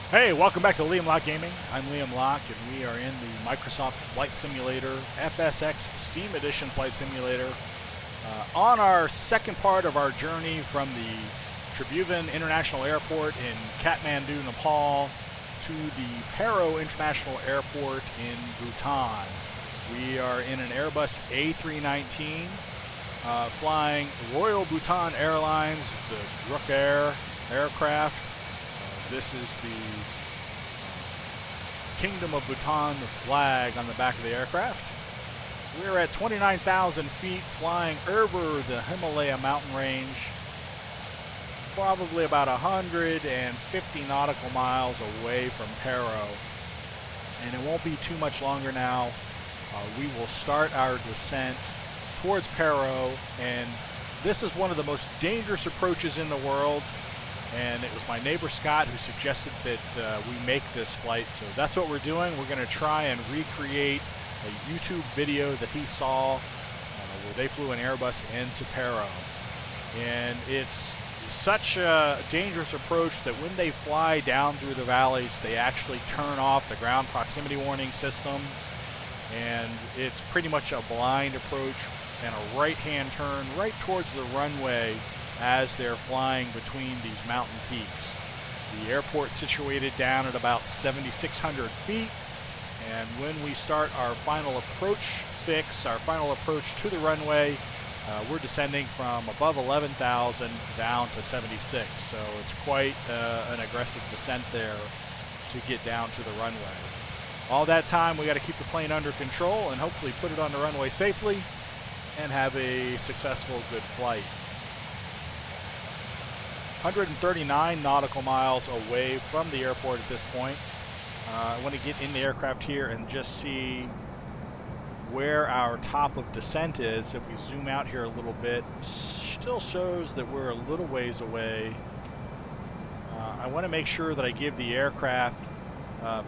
Hey, welcome back to Liam Locke Gaming. I'm Liam Locke, and we are in the Microsoft Flight Simulator FSX Steam Edition Flight Simulator on our second part of our journey from the Tribhuvan International Airport in Kathmandu, Nepal, to the Paro International Airport in Bhutan. We are in an Airbus A319 flying Royal Bhutan Airlines, the Druk Air aircraft. This is the Kingdom of Bhutan flag on the back of the aircraft. We're at 29,000 feet flying over the Himalaya mountain range, probably about 150 nautical miles away from Paro. And it won't be too much longer now. We will start our descent towards Paro, and this is one of the most dangerous approaches in the world. And it was my neighbor Scott who suggested that we make this flight, so that's what we're doing. We're going to try and recreate a YouTube video that he saw where they flew an Airbus into Paro. And it's such a dangerous approach that when they fly down through the valleys, they actually turn off the ground proximity warning system, and it's pretty much a blind approach and a right-hand turn right towards the runway as they're flying between these mountain peaks. The airport's situated down at about 7,600 feet, and when we start our final approach fix, our final approach to the runway, we're descending from above 11,000 down to 76, so it's quite an aggressive descent there to get down to the runway. All that time we got to keep the plane under control and hopefully put it on the runway safely and have a successful, good flight. 139 nautical miles away from the airport at this point. I want to get in the aircraft here and just see where our top of descent is. If we zoom out here a little bit, still shows that we're a little ways away. I want to make sure that I give the aircraft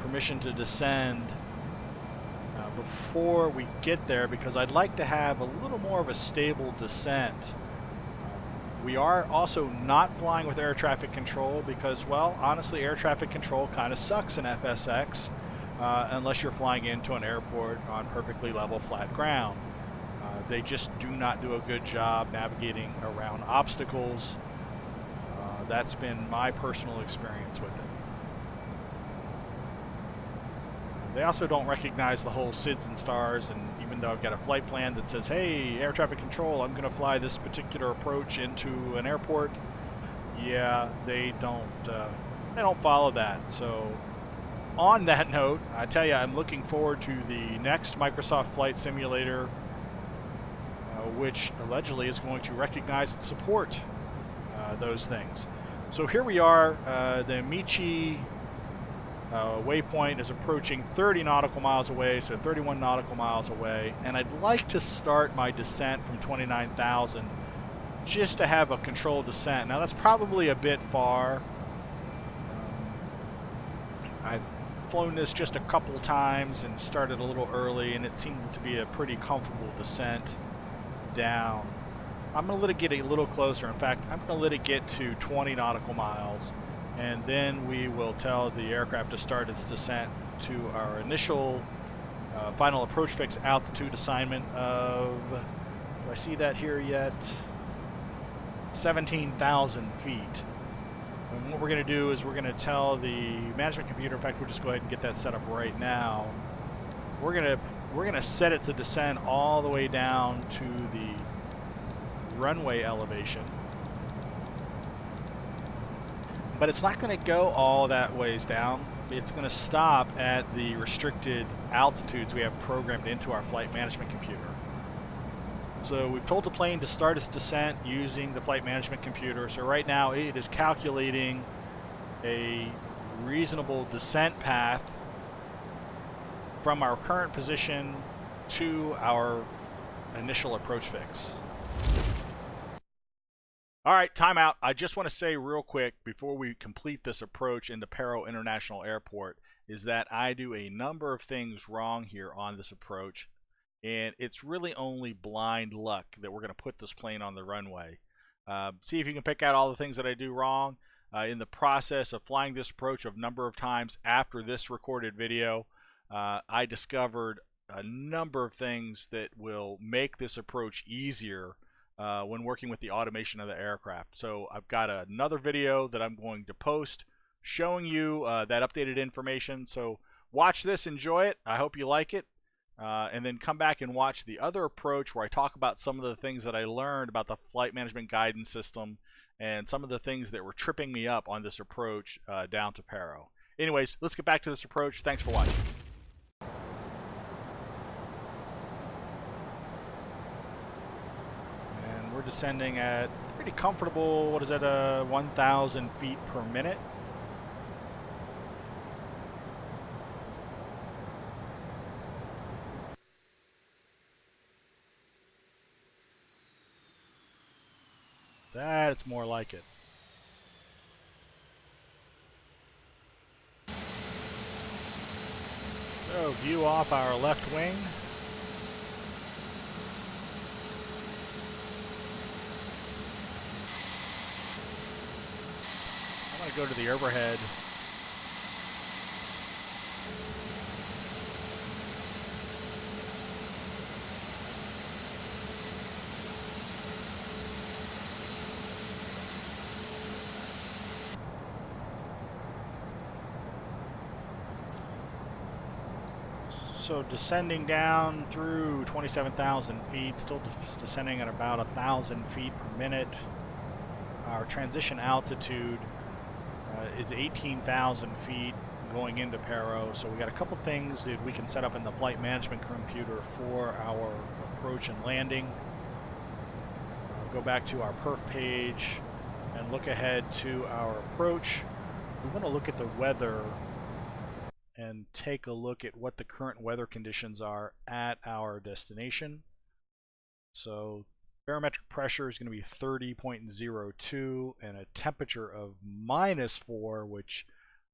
permission to descend before we get there, because I'd like to have a little more of a stable descent. We are also not flying with air traffic control because, well, honestly, air traffic control kind of sucks in FSX unless you're flying into an airport on perfectly level, flat ground. They just do not do a good job navigating around obstacles. That's been my personal experience with it. They also don't recognize the whole SIDS and stars, and even though I've got a flight plan that says, hey, air traffic control, I'm going to fly this particular approach into an airport, yeah, they don't follow that. So on that note, I tell you, I'm looking forward to the next Microsoft Flight Simulator, which allegedly is going to recognize and support those things. So here we are, the Michi waypoint is approaching 30 nautical miles away, so 31 nautical miles away, and I'd like to start my descent from 29,000 just to have a controlled descent. Now that's probably a bit far. I've flown this just a couple times and started a little early, and it seemed to be a pretty comfortable descent down. I'm going to let it get a little closer. In fact, I'm going to let it get to 20 nautical miles, and then we will tell the aircraft to start its descent to our initial final approach fix altitude assignment of, do I see that here yet? 17,000 feet. And what we're going to do is we're going to tell the management computer, in fact, we'll just go ahead and get that set up right now. We're going to set it to descend all the way down to the runway elevation. But it's not going to go all that ways down. It's going to stop at the restricted altitudes we have programmed into our flight management computer. So we've told the plane to start its descent using the flight management computer. So right now it is calculating a reasonable descent path from our current position to our initial approach fix. All right, timeout. I just want to say real quick before we complete this approach into Paro International Airport is that I do a number of things wrong here on this approach, and it's really only blind luck that we're going to put this plane on the runway. See if you can pick out all the things that I do wrong. in the process of flying this approach a number of times after this recorded video, I discovered a number of things that will make this approach easier when working with the automation of the aircraft. So I've got another video that I'm going to post showing you that updated information. So watch this, enjoy it. I hope you like it. And then come back and watch the other approach where I talk about some of the things that I learned about the flight management guidance system and some of the things that were tripping me up on this approach down to Paro. Anyways, let's get back to this approach. Thanks for watching. And we're descending at pretty comfortable, what is that, 1,000 feet per minute. That's more like it. So, view off our left wing. I'm going to go to the overhead. So descending down through 27,000 feet, still descending at about 1,000 feet per minute. Our transition altitude is 18,000 feet going into Paro. So we got a couple things that we can set up in the flight management computer for our approach and landing. Go back to our perf page and look ahead to our approach. We want to look at the weather and take a look at what the current weather conditions are at our destination. So barometric pressure is going to be 30.02 and a temperature of -4, which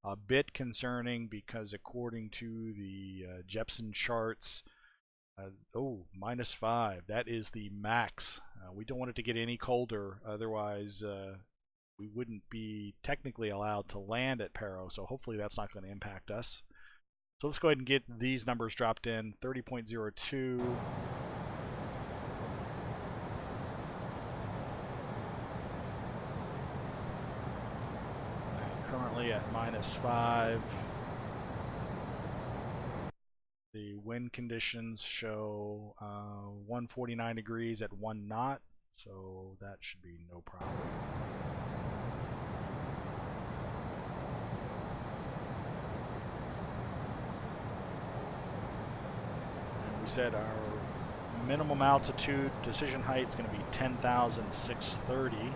a bit concerning because according to the Jepson charts, -5, that is the max. We don't want it to get any colder, otherwise we wouldn't be technically allowed to land at Paro, so hopefully that's not going to impact us. So let's go ahead and get these numbers dropped in. 30.02. Currently at -5. The wind conditions show 149 degrees at 1 knot, so that should be no problem. We said our minimum altitude decision height is going to be 10,630.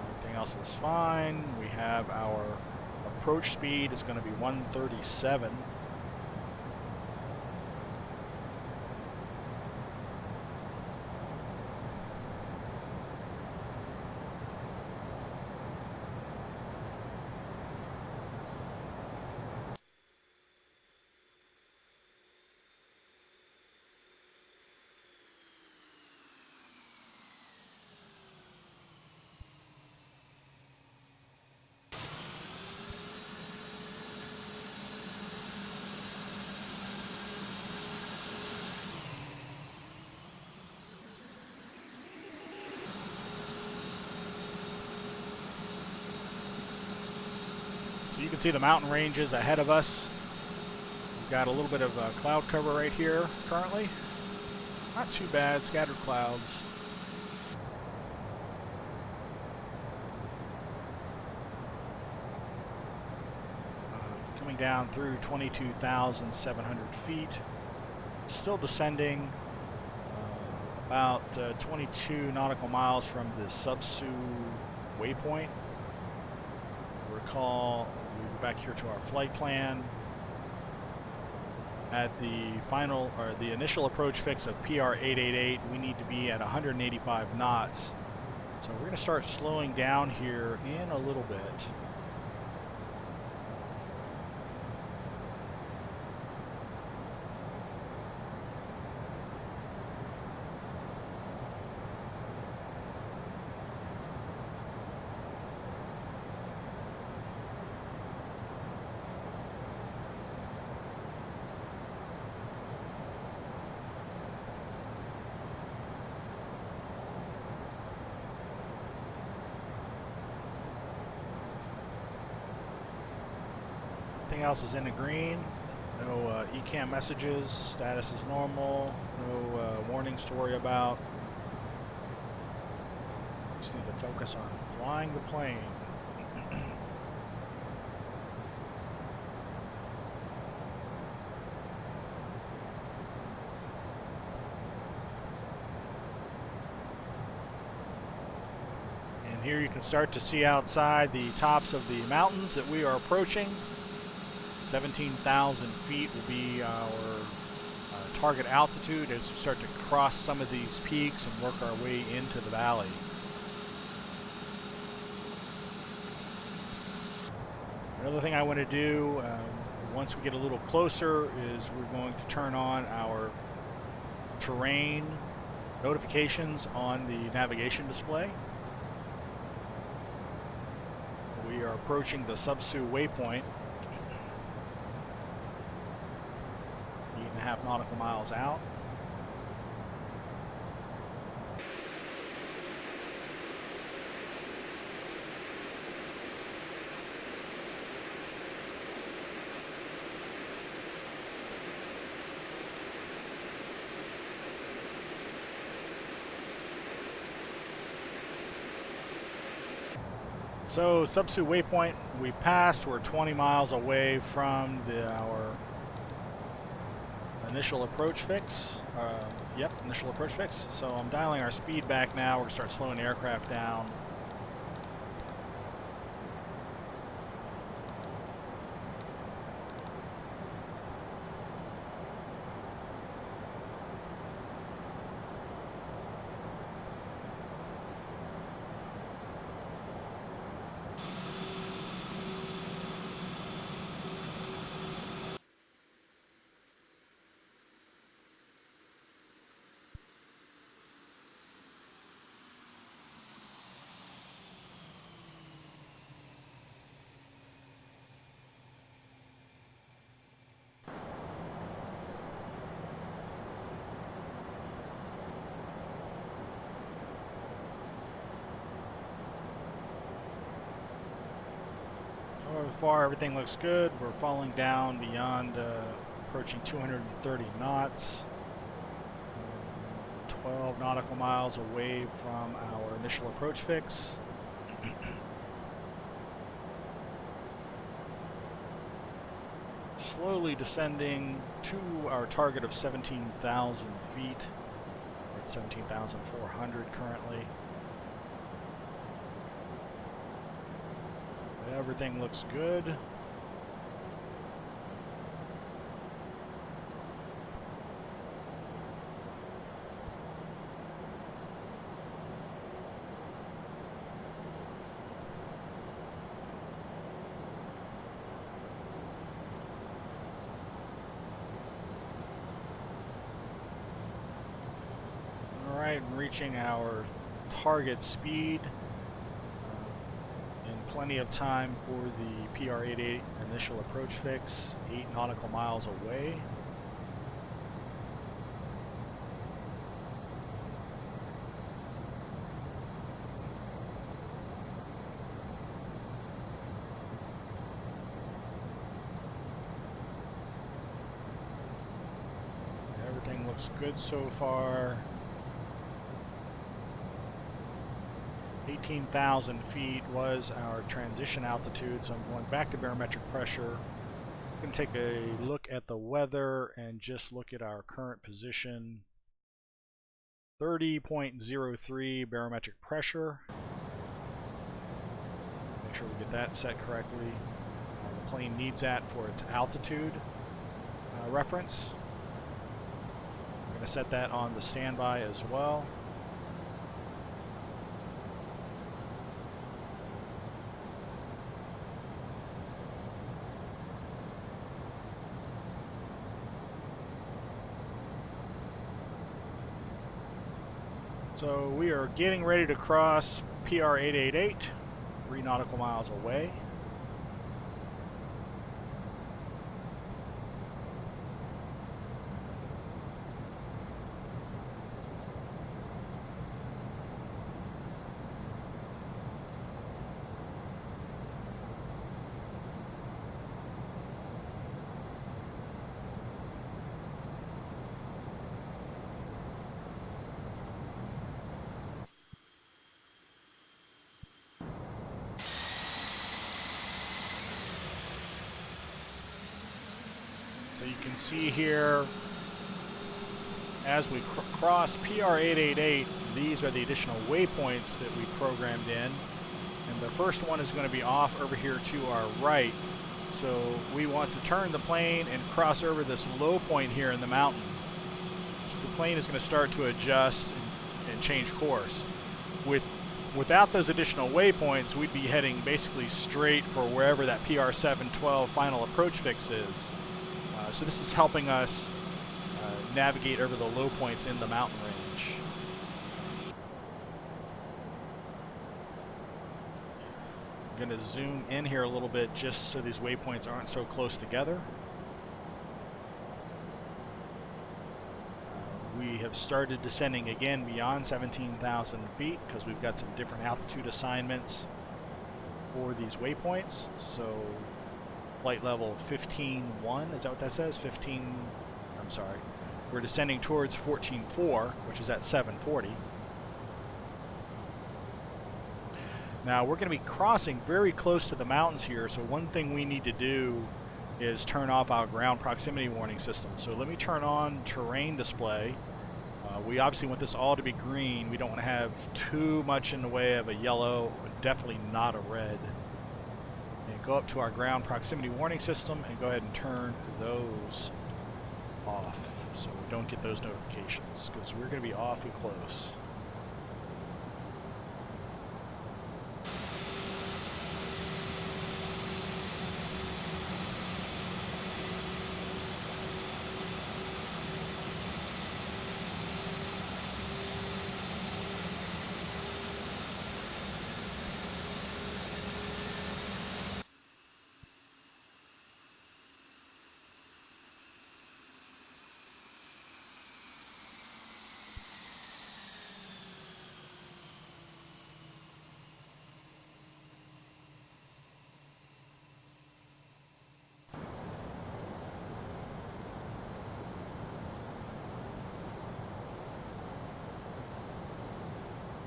Everything else is fine. We have our approach speed is going to be 137. You can see the mountain ranges ahead of us. We've got a little bit of cloud cover right here currently. Not too bad, scattered clouds. Coming down through 22,700 feet. Still descending about 22 nautical miles from the Subsu waypoint. Recall, we go back here to our flight plan. At the final, or the initial approach fix of PR 888, we need to be at 185 knots. So we're going to start slowing down here in a little bit. Everything else is in the green. No ECAM messages. Status is normal. No warnings to worry about. Just need to focus on flying the plane. And here you can start to see outside the tops of the mountains that we are approaching. 17,000 feet will be our target altitude as we start to cross some of these peaks and work our way into the valley. Another thing I want to do once we get a little closer is we're going to turn on our terrain notifications on the navigation display. We are approaching the Subsu waypoint, 8.5 nautical miles out. So Subsu waypoint we passed. We're 20 miles away from our initial approach fix. Initial approach fix. So I'm dialing our speed back now. We're going to start slowing the aircraft down. So far everything looks good. We're falling down beyond approaching 230 knots. 12 nautical miles away from our initial approach fix. Slowly descending to our target of 17,000 feet. We're at 17,400 currently. Everything looks good. Alright, reaching our target speed. Plenty of time for the PR-88 initial approach fix, 8 nautical miles away. Everything looks good so far. 18,000 feet was our transition altitude, so I'm going back to barometric pressure. I'm going to take a look at the weather and just look at our current position. 30.03 barometric pressure. Make sure we get that set correctly. The plane needs that for its altitude reference. I'm going to set that on the standby as well. So we are getting ready to cross PR-888, 3 nautical miles away. can see here, as we cross PR888, these are the additional waypoints that we programmed in. And the first one is going to be off over here to our right. So we want to turn the plane and cross over this low point here in the mountain. So the plane is going to start to adjust and change course. Without those additional waypoints, we'd be heading basically straight for wherever that PR712 final approach fix is. So this is helping us navigate over the low points in the mountain range. I'm going to zoom in here a little bit just so these waypoints aren't so close together. We have started descending again beyond 17,000 feet because we've got some different altitude assignments for these waypoints. So flight level 15.1, is that what that says? I'm sorry. We're descending towards 14.4, which is at 740. Now we're going to be crossing very close to the mountains here, so one thing we need to do is turn off our ground proximity warning system. So let me turn on terrain display. We obviously want this all to be green. We don't want to have too much in the way of a yellow, definitely not a red. And go up to our ground proximity warning system and go ahead and turn those off so we don't get those notifications, because we're going to be awfully close.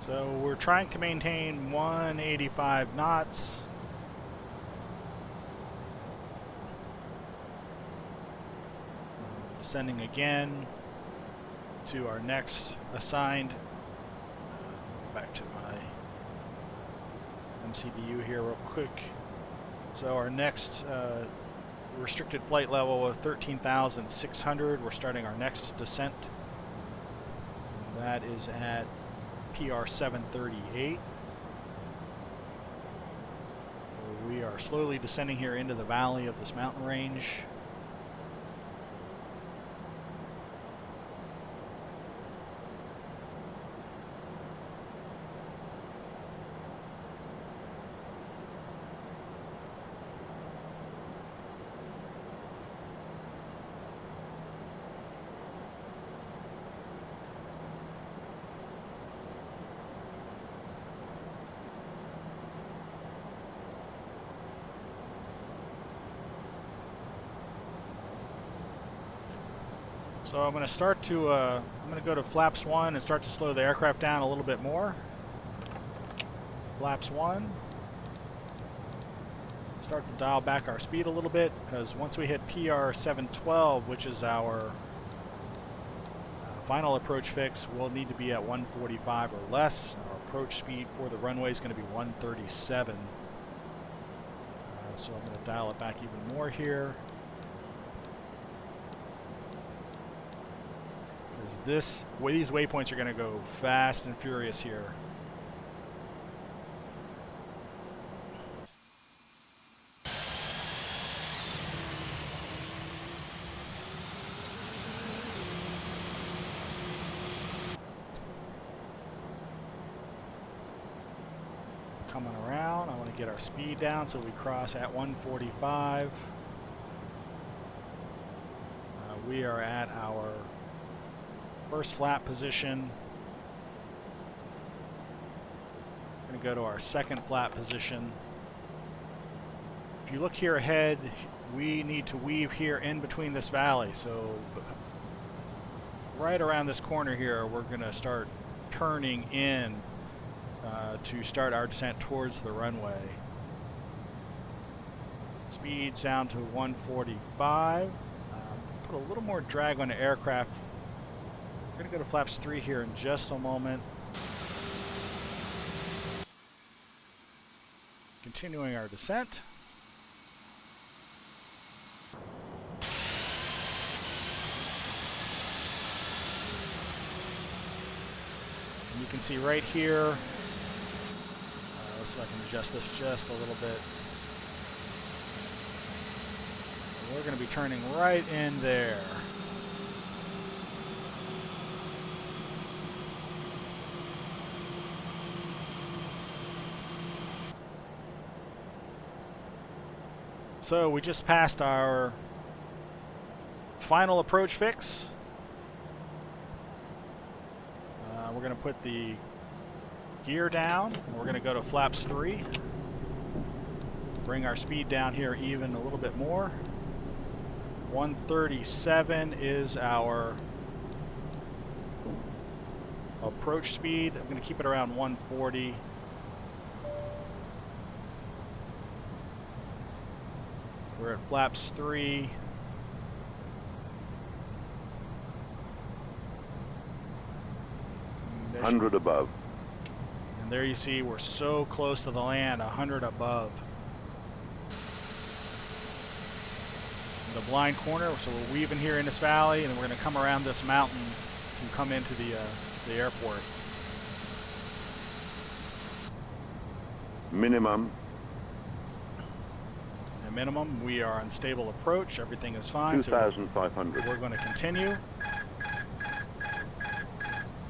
So we're trying to maintain 185 knots. Descending again to our next assigned. Back to my MCDU here real quick. So our next restricted flight level of 13,600. We're starting our next descent. That is at PR738. We are slowly descending here into the valley of this mountain range. So I'm going to start to, I'm going to go to flaps 1 and start to slow the aircraft down a little bit more. Flaps 1. Start to dial back our speed a little bit, because once we hit PR712, which is our final approach fix, we'll need to be at 145 or less. Our approach speed for the runway is going to be 137. So I'm going to dial it back even more here. These waypoints are going to go fast and furious here. Coming around, I want to get our speed down so we cross at 145. We are at our first flap position. We're going to go to our second flap position. If you look here ahead, we need to weave here in between this valley. So right around this corner here, we're going to start turning in to start our descent towards the runway. Speed's down to 145. put a little more drag on the aircraft. We're going to go to flaps 3 here in just a moment. Continuing our descent. And you can see right here, let's see if I can adjust this just a little bit. We're going to be turning right in there. So we just passed our final approach fix. We're going to put the gear down. And we're going to go to flaps 3. Bring our speed down here even a little bit more. 137 is our approach speed. I'm going to keep it around 140. We're at flaps 3. And 100 above. And there you see we're so close to the land, 100 above. The blind corner, so we're weaving here in this valley, and then we're going to come around this mountain to come into the airport. Minimum. At minimum, we are on stable approach. Everything is fine. 2,500. So we're going to continue.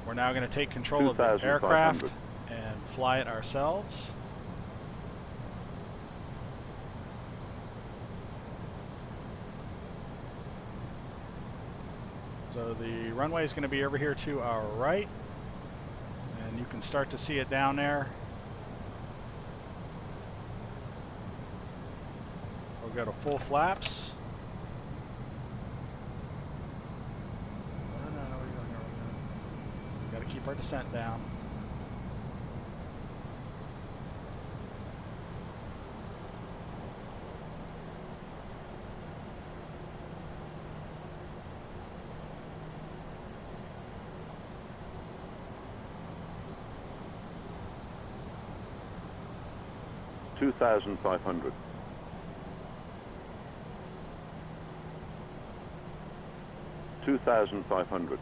We're now going to take control of the aircraft and fly it ourselves. So the runway is going to be over here to our right, and you can start to see it down there. We'll go to full flaps. Got to keep our descent down. $2,500. 2,500.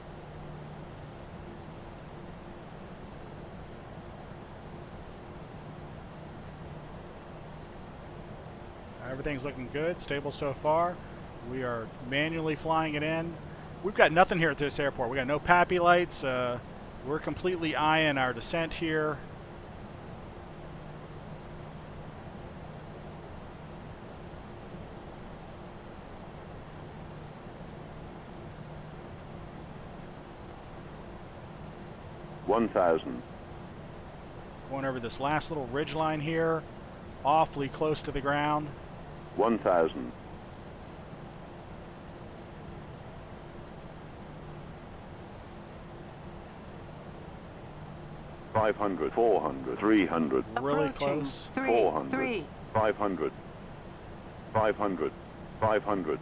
Everything's looking good, stable so far. We are manually flying it in. We've got nothing here at this airport. We got no PAPI lights. We're completely eyeing our descent here. $1,000. Going over this last little ridge line here, awfully close to the ground. 1,000. $500, $400, $300. Really close. $400, $500, $500, $500.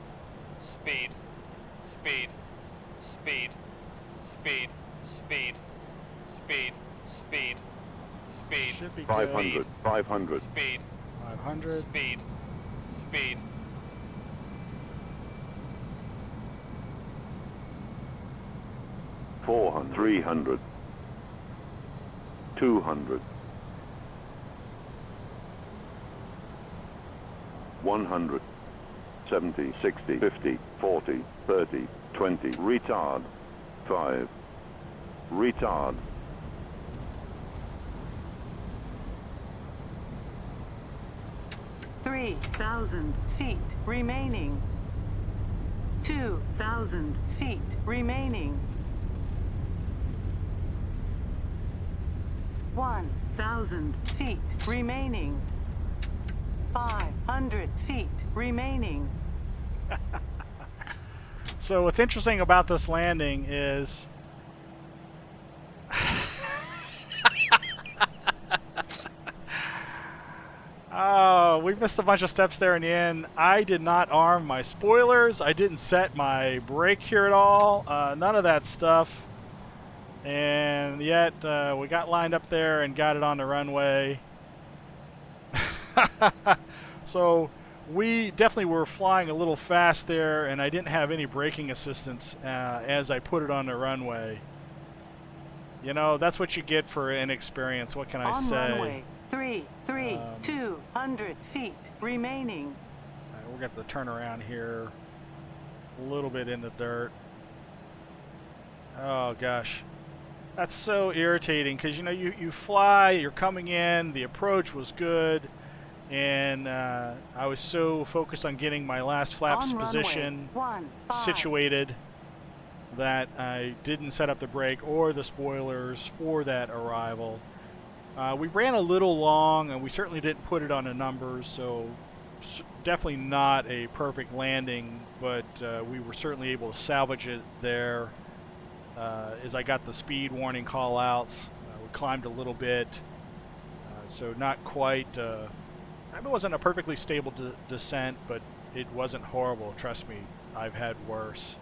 Speed, speed, speed, speed, speed, speed, speed, speed. Should be 500, good. 500. Speed, 500. speed, speed. 400, 300. 200. 100. 70, 60, 50, 40, 30, 20. Retard. 5. Retard. 3,000 feet remaining. 2,000 feet remaining. 1,000 feet remaining. 500 feet remaining. So what's interesting about this landing is oh we missed a bunch of steps there in the end. I did not arm my spoilers. I didn't set my brake here at all. None of that stuff. And yet, we got lined up there and got it on the runway. So we definitely were flying a little fast there, and I didn't have any braking assistance as I put it on the runway. You know, that's what you get for inexperience. What can I On say? runway 200 feet remaining. We're going to have to turn around here a little bit in the dirt. Oh, gosh. That's so irritating because, you know, you fly, you're coming in, the approach was good, and I was so focused on getting my last flaps position situated that I didn't set up the brake or the spoilers for that arrival. We ran a little long, and we certainly didn't put it on the numbers, so definitely not a perfect landing, but we were certainly able to salvage it there. As I got the speed warning call outs, we climbed a little bit, so not quite, it wasn't a perfectly stable descent, but it wasn't horrible. Trust me, I've had worse.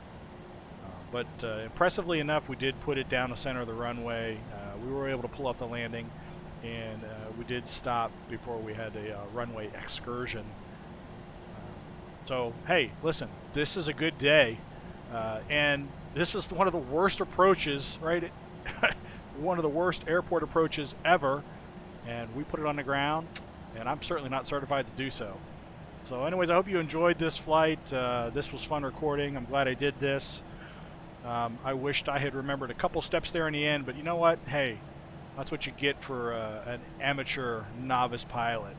But impressively enough, we did put it down the center of the runway. We were able to pull off the landing, and we did stop before we had a runway excursion. So, hey, listen, this is a good day, and this is one of the worst approaches, right? One of the worst airport approaches ever, and we put it on the ground, and I'm certainly not certified to do so. So anyways, I hope you enjoyed this flight. This was fun recording. I'm glad I did this. I wished I had remembered a couple steps there in the end, but you know what? Hey, that's what you get for an amateur novice pilot.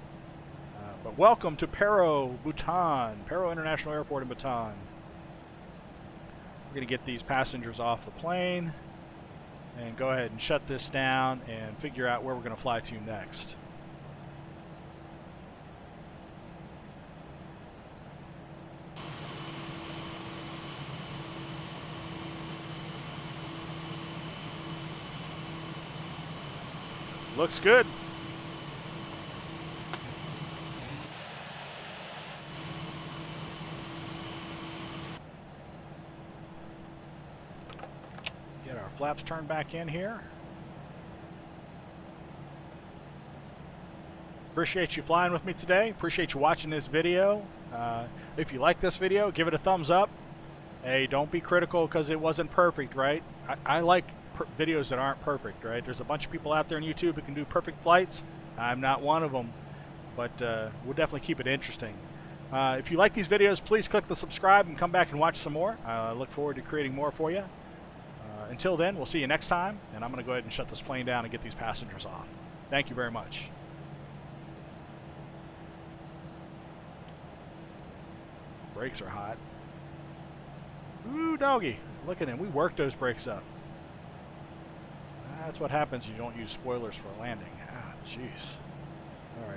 But welcome to Paro Bhutan, Paro International Airport in Bhutan. We're going to get these passengers off the plane and go ahead and shut this down and figure out where we're going to fly to next. Looks good. Get our flaps turned back in here. Appreciate you flying with me today. Appreciate you watching this video. If you like this video, give it a thumbs up. Hey, don't be critical because it wasn't perfect, right? I like videos that aren't perfect, right? There's a bunch of people out there on YouTube who can do perfect flights. I'm not one of them, but we'll definitely keep it interesting. If you like these videos, please click the subscribe and come back and watch some more. I look forward to creating more for you. Until then, we'll see you next time, and I'm going to go ahead and shut this plane down and get these passengers off. Thank you very much. Brakes are hot. Ooh, doggy. Look at him. We worked those brakes up. That's what happens when you don't use spoilers for a landing. Ah, jeez. All right.